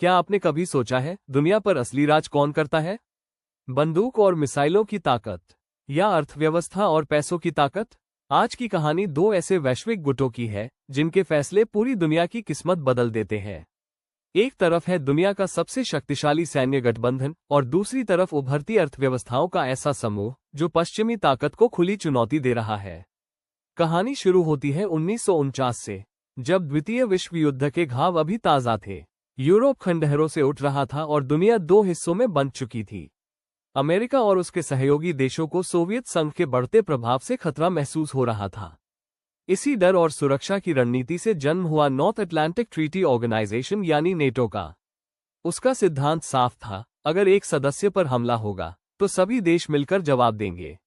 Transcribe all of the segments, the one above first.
क्या आपने कभी सोचा है दुनिया पर असली राज कौन करता है? बंदूक और मिसाइलों की ताकत या अर्थव्यवस्था और पैसों की ताकत? आज की कहानी दो ऐसे वैश्विक गुटों की है जिनके फैसले पूरी दुनिया की किस्मत बदल देते हैं। एक तरफ है दुनिया का सबसे शक्तिशाली सैन्य गठबंधन और दूसरी तरफ उभरती अर्थव्यवस्थाओं का ऐसा समूह जो पश्चिमी ताकत को खुली चुनौती दे रहा है। कहानी शुरू होती है 1949 से, जब द्वितीय विश्व युद्ध के घाव अभी ताज़ा थे। यूरोप खंडहरों से उठ रहा था और दुनिया दो हिस्सों में बंट चुकी थी। अमेरिका और उसके सहयोगी देशों को सोवियत संघ के बढ़ते प्रभाव से खतरा महसूस हो रहा था। इसी डर और सुरक्षा की रणनीति से जन्म हुआ नॉर्थ अटलांटिक ट्रीटी ऑर्गेनाइजेशन यानी नेटो का। उसका सिद्धांत साफ था, अगर एक सदस्य पर हमला होगा तो सभी देश मिलकर जवाब देंगे।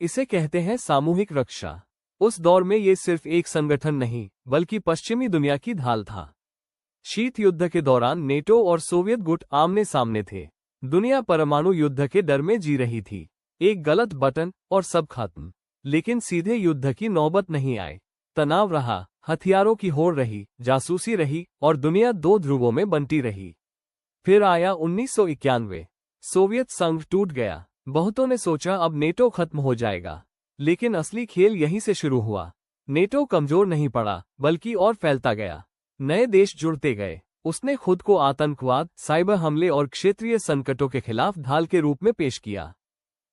इसे कहते हैं सामूहिक रक्षा। उस दौर में ये सिर्फ एक संगठन नहीं बल्कि पश्चिमी दुनिया की ढाल था। शीत युद्ध के दौरान नेटो और सोवियत गुट आमने सामने थे। दुनिया परमाणु युद्ध के डर में जी रही थी। एक गलत बटन और सब खत्म। लेकिन सीधे युद्ध की नौबत नहीं आई। तनाव रहा, हथियारों की होड़ रही, जासूसी रही और दुनिया दो ध्रुवों में बंटी रही। फिर आया 1991। सोवियत संघ टूट गया। बहुतों ने सोचा अब नेटो खत्म हो जाएगा, लेकिन असली खेल यहीं से शुरू हुआ। नेटो कमजोर नहीं पड़ा बल्कि और फैलता गया। नए देश जुड़ते गए। उसने खुद को आतंकवाद, साइबर हमले और क्षेत्रीय संकटों के खिलाफ ढाल के रूप में पेश किया।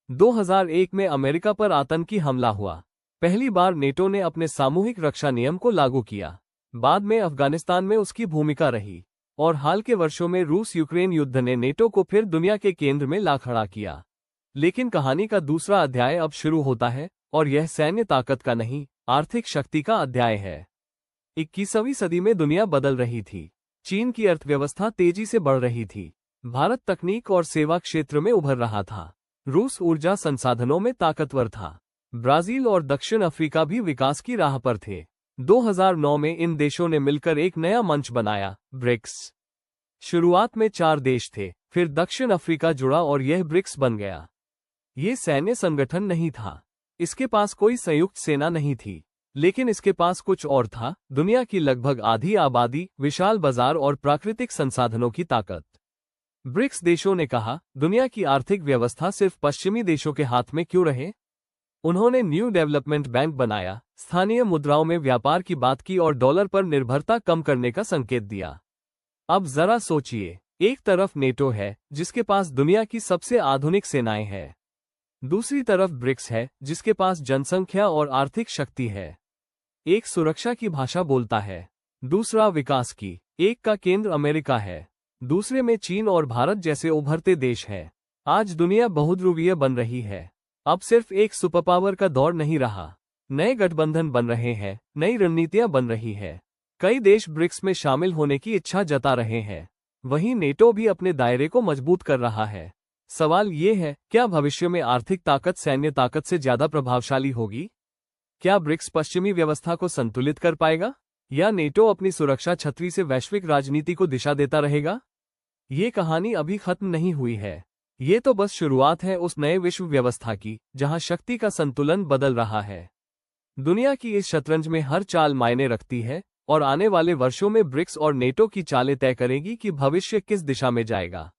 2001 में अमेरिका पर आतंकी हमला हुआ। पहली बार नेटो ने अपने सामूहिक रक्षा नियम को लागू किया। बाद में अफगानिस्तान में उसकी भूमिका रही और हाल के वर्षों में रूस यूक्रेन युद्ध ने नेटो को फिर दुनिया के केंद्र में ला खड़ा किया। लेकिन कहानी का दूसरा अध्याय अब शुरू होता है और यह सैन्य ताकत का नहीं, आर्थिक शक्ति का अध्याय है। 21वीं सदी में दुनिया बदल रही थी। चीन की अर्थव्यवस्था तेजी से बढ़ रही थी। भारत तकनीक और सेवा क्षेत्र में उभर रहा था। रूस ऊर्जा संसाधनों में ताकतवर था। ब्राजील और दक्षिण अफ्रीका भी विकास की राह पर थे। 2009 में इन देशों ने मिलकर एक नया मंच बनाया, ब्रिक्स। शुरुआत में 4 देश थे, फिर दक्षिण अफ्रीका जुड़ा और यह ब्रिक्स बन गया। ये सैन्य संगठन नहीं था। इसके पास कोई संयुक्त सेना नहीं थी, लेकिन इसके पास कुछ और था, दुनिया की लगभग आधी आबादी, विशाल बाजार और प्राकृतिक संसाधनों की ताकत। ब्रिक्स देशों ने कहा, दुनिया की आर्थिक व्यवस्था सिर्फ पश्चिमी देशों के हाथ में क्यों रहे? उन्होंने न्यू डेवलपमेंट बैंक बनाया, स्थानीय मुद्राओं में व्यापार की बात की और डॉलर पर निर्भरता कम करने का संकेत दिया। अब जरा सोचिए, एक तरफ नेटो है जिसके पास दुनिया की सबसे आधुनिक सेनाएं हैं। दूसरी तरफ ब्रिक्स है जिसके पास जनसंख्या और आर्थिक शक्ति है। एक सुरक्षा की भाषा बोलता है, दूसरा विकास की। एक का केंद्र अमेरिका है, दूसरे में चीन और भारत जैसे उभरते देश हैं। आज दुनिया बहुध्रुवीय बन रही है। अब सिर्फ एक सुपरपावर का दौर नहीं रहा। नए गठबंधन बन रहे हैं, नई रणनीतियां बन रही है। कई देश ब्रिक्स में शामिल होने की इच्छा जता रहे हैं। वहीं नेटो भी अपने दायरे को मजबूत कर रहा है। सवाल ये है, क्या भविष्य में आर्थिक ताकत सैन्य ताकत से ज्यादा प्रभावशाली होगी? क्या ब्रिक्स पश्चिमी व्यवस्था को संतुलित कर पाएगा, या नेटो अपनी सुरक्षा छतरी से वैश्विक राजनीति को दिशा देता रहेगा? ये कहानी अभी खत्म नहीं हुई है। ये तो बस शुरुआत है उस नए विश्व व्यवस्था की जहां शक्ति का संतुलन बदल रहा है। दुनिया की इस शतरंज में हर चाल मायने रखती है और आने वाले वर्षों में ब्रिक्स और नेटो की चालें तय करेगी कि भविष्य किस दिशा में जाएगा।